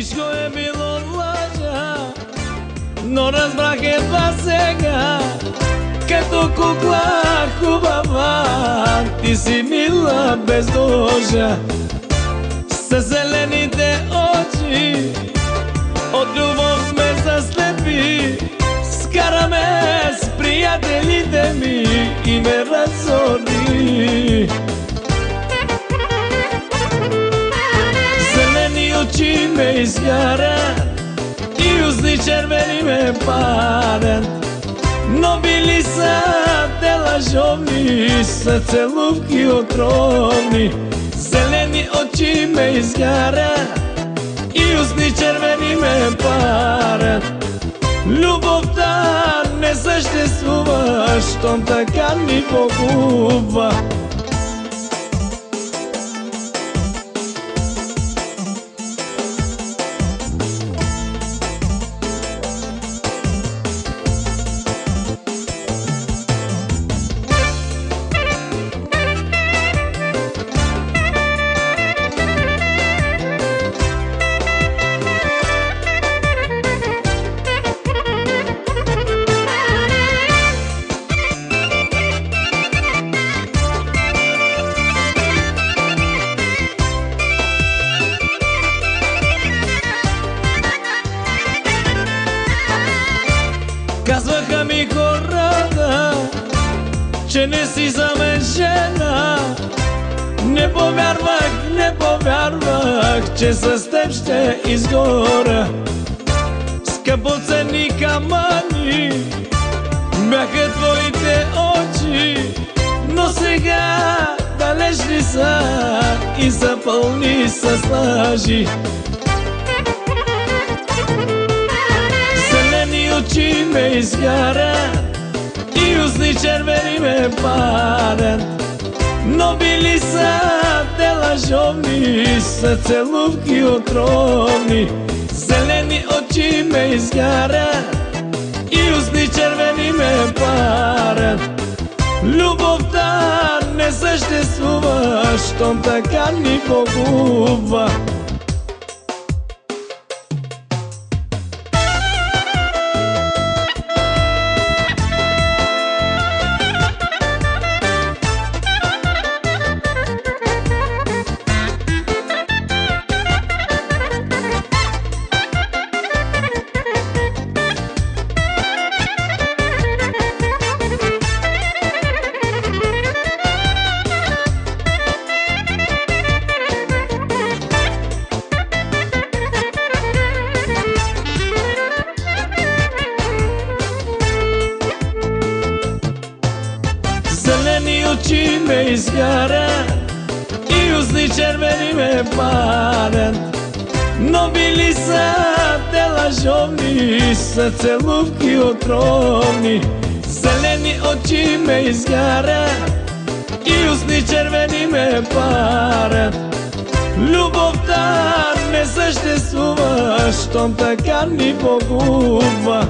Всичко е било лъжа, но разбрах едва сега. Като кукла хубава, ти си мила без ножа. Със зелените очи от любов ме заслепи. Скара ме с приятелите ми и ме разори. Зелени очи ме изгарят и узни червени ме парят. Но били са те лъжовни, са целувки отровни. Зелени очи ме изгарят и узни червени ме парят. Любовта не съществува, щом така ни погубва. Казваха ми хората, че не си за мен жена. Не повярвах, че с теб ще изгоря. Скъпоценни камъни бяха твоите очи, но сега далечни са и са пълни с лъжи. Очи ме изгарят и узни червени ме парят. Но били са те лъжовни, са целувки отровни. Зелени очи ме изгарят и узни червени ме парят. Любовта не съществува, щом така ни погубва. Зелени очи ме изгарят и узни червени ме парят. Но били са те лъжовни, са целувки отровни. Зелени очи ме изгарят и узни червени ме парят. Любовта не съществува, щом така ни погубва.